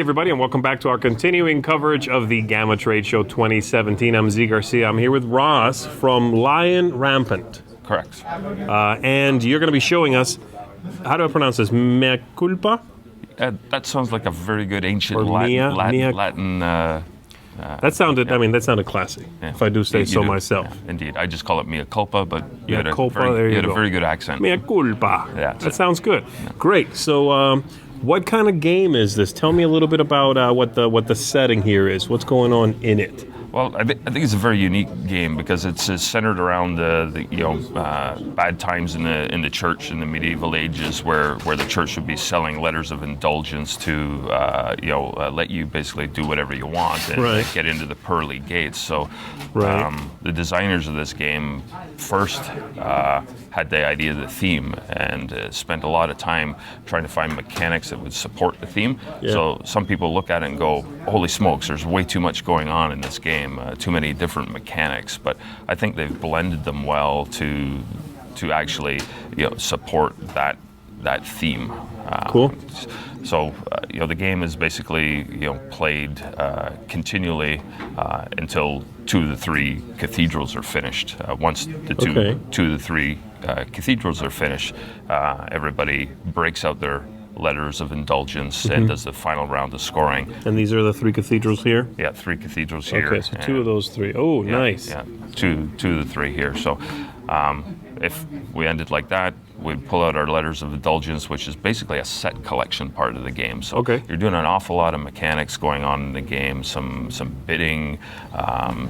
everybody, and welcome back to our continuing coverage of the GAMA Trade Show 2017. I'm Z Garcia. I'm here with Ross from Lion Rampant. Correct. And you're going to be showing us, how do I pronounce this, Mea Culpa? That sounds like a very good ancient Or Latin. That sounded classy, if I do say so myself. Yeah, indeed. I just call it Mea Culpa, but you had a very good accent. Mea Culpa. Yeah, that sounds good. Yeah. Great. So, what kind of game is this? Tell me a little bit about what the setting here is. What's going on in it? Well, I think it's a very unique game because it's centered around the bad times in the church in the medieval ages, where the church would be selling letters of indulgence to let you basically do whatever you want and get into the pearly gates. So the designers of this game first had the idea of the theme and spent a lot of time trying to find mechanics that would support the theme. Yeah. So some people look at it and go, holy smokes, there's way too much going on in this game. Too many different mechanics, but I think they've blended them well to actually support that theme. Cool. So the game is basically played continually until 2 of the 3 cathedrals are finished. Once the two of the 3 cathedrals are finished, everybody breaks out their letters of indulgence and does the final round of scoring. And these are the 3 cathedrals here? Yeah, 3 cathedrals here. Okay, so 2 of those 3. Oh, yeah, nice. Yeah, two of the 3 here. So if we ended like that, we'd pull out our letters of indulgence, which is basically a set collection part of the game. So you're doing an awful lot of mechanics going on in the game, some bidding,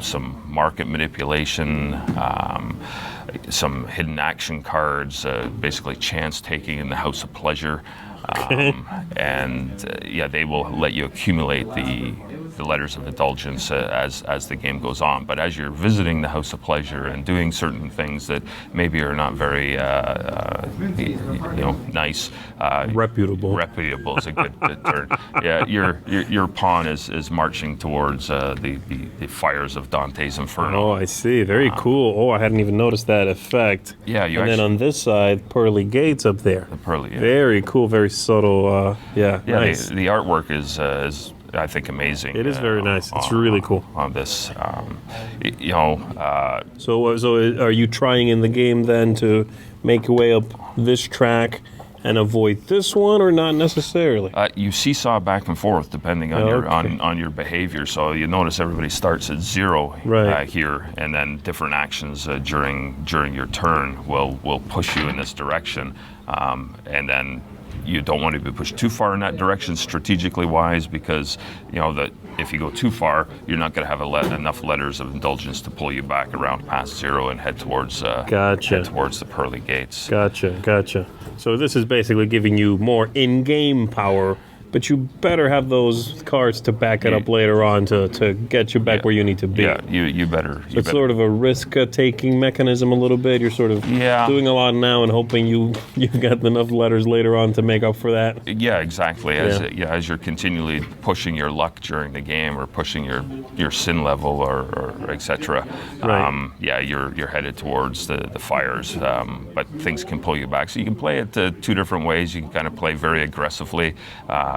some market manipulation, some hidden action cards, basically chance taking in the House of Pleasure. They will let you accumulate the letters of indulgence as the game goes on. But as you're visiting the House of Pleasure and doing certain things that maybe are not very nice, reputable is a good term. Yeah, your pawn is marching towards the fires of Dante's Inferno. Oh, I see. Very cool. Oh, I hadn't even noticed that effect. Yeah, then on this side, pearly gates up there. The pearly. Yeah. Very cool. Very subtle. Nice. The artwork is I think amazing. It is very nice. It's really cool. On this, So are you trying in the game then to make your way up this track and avoid this one, or not necessarily? You seesaw back and forth depending on on your behavior. So you notice everybody starts at 0 here, and then different actions during your turn will push you in this direction, and then you don't want to be pushed too far in that direction strategically wise, because that if you go too far, you're not going to have enough letters of indulgence to pull you back around past 0 and head towards the pearly gates. Gotcha. So this is basically giving you more in-game power, but you better have those cards to back it up later on to get you back where you need to be. Yeah, you better. It's sort of a risk-taking mechanism a little bit. You're sort of doing a lot now and hoping you've got enough letters later on to make up for that. Yeah, exactly. As you're continually pushing your luck during the game, or pushing your sin level, or etc. You're headed towards the fires. But things can pull you back. So you can play it 2 different ways. You can kind of play very aggressively.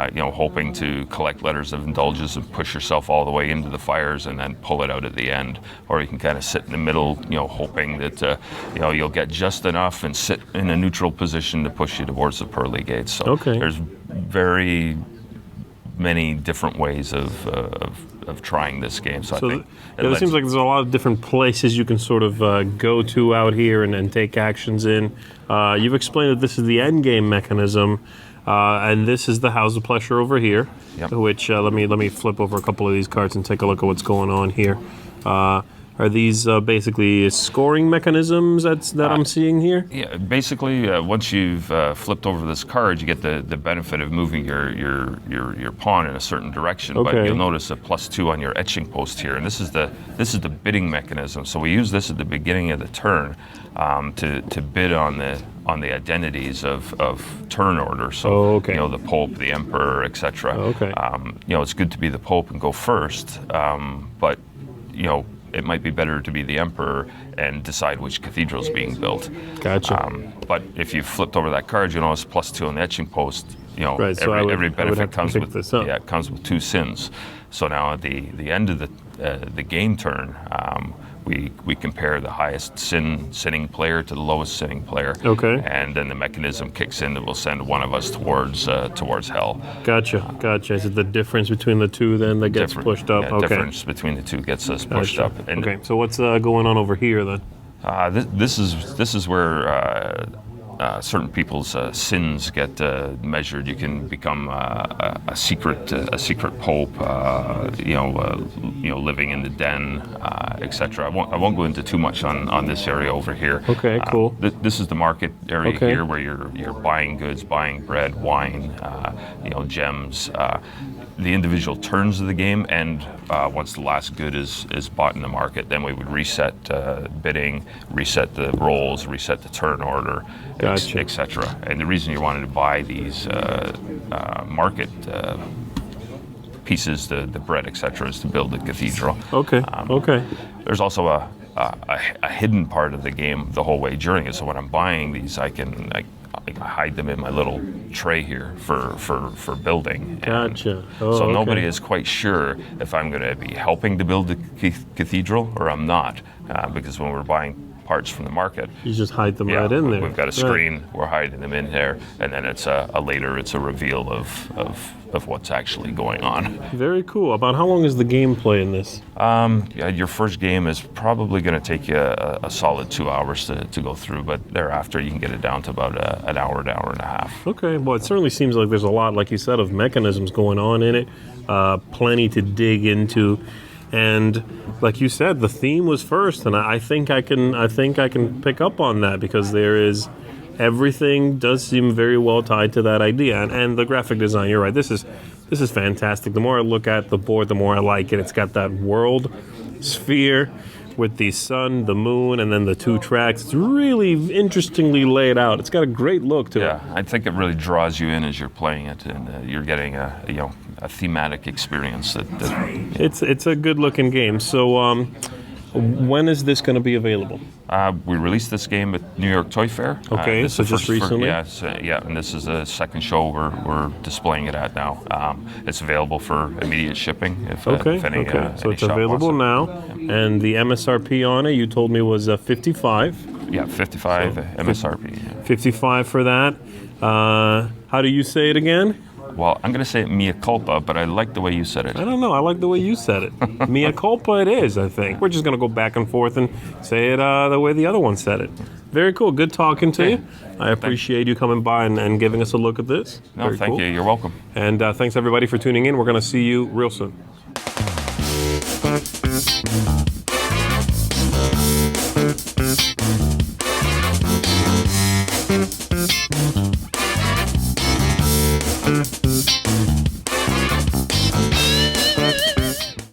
Hoping to collect letters of indulgence and push yourself all the way into the fires and then pull it out at the end. Or you can kind of sit in the middle, hoping that you'll get just enough and sit in a neutral position to push you towards the pearly gates. So there's very many different ways of trying this game. So I think it seems like there's a lot of different places you can sort of go to out here and take actions in. You've explained that this is the end game mechanism. And this is the House of Pleasure over here, which let me flip over a couple of these cards and take a look at what's going on here. Are these basically scoring mechanisms that I'm seeing here? Yeah, basically, once you've flipped over this card, you get the benefit of moving your pawn in a certain direction. But you'll notice a +2 on your etching post here, and this is the bidding mechanism. So we use this at the beginning of the turn to bid on the identities of turn order. So the Pope, the Emperor, etc. It's good to be the Pope and go first, but it might be better to be the Emperor and decide which cathedral is being built. Gotcha. But if you flipped over that card, you notice +2 on the etching post. Right, so I every would have benefit to comes pick with this up. it comes with 2 sins. So now at the end of the game turn, we compare the highest sinning player to the lowest sinning player. Okay. And then the mechanism kicks in that will send one of us towards hell. Gotcha. Is it the difference between the two then that gets pushed up? Yeah, Okay. difference between the two gets us pushed Gotcha. up. And Okay. So what's going on over here then? this is where certain people's sins get measured. You can become a secret pope, living in the den, etc. I won't go into too much on this area over here. Okay, cool. This is the market area Okay. here, where you're buying goods, buying bread, wine, gems. The individual turns of the game, and once the last good is bought in the market, then we would reset bidding, reset the rolls, reset the turn order, Gotcha. etc. And the reason you wanted to buy these market pieces, the bread, etc., is to build the cathedral. Okay. Okay. There's also a hidden part of the game the whole way during it. So when I'm buying these, I can hide them in my little tray here for building. Gotcha. So nobody okay. is quite sure if I'm going to be helping to build the cathedral or I'm not, because when we're buying parts from the market, You just hide them right in there. we've got a Right. screen, we're hiding them in there, and then it's a reveal of what's actually going on. Very cool. About how long is the gameplay in this? Your first game is probably going to take you a solid 2 hours to go through, but thereafter you can get it down to about an hour and a half. Okay, well, it certainly seems like there's a lot, like you said, of mechanisms going on in it. Plenty to dig into, and like you said, the theme was first, and I think I can pick up on that because everything does seem very well tied to that idea, and the graphic design. You're right. This is fantastic. The more I look at the board, the more I like it. It's got that world sphere with the sun, the moon, and then the 2 tracks. It's really interestingly laid out. It's got a great look to it. Yeah, I think it really draws you in as you're playing it, and you're getting a thematic experience that It's a good looking game. So when is this going to be available? we released this game at New York Toy Fair. Okay, this is so the just first- recently? and this is the second show we're displaying it at now. It's available for immediate shipping if any So any it's shop wants available it. now, and the MSRP on it, you told me was 55. Yeah, 55 MSRP. Yeah. 55 for that. How do you say it again? Well, I'm going to say Mea Culpa, but I like the way you said it. I don't know. I like the way you said it. Mea culpa it is, I think. We're just going to go back and forth and say it the way the other one said it. Very cool. Good talking to you. I appreciate you coming by and giving us a look at this. No, Very thank cool. you. You're welcome. And thanks, everybody, for tuning in. We're going to see you real soon.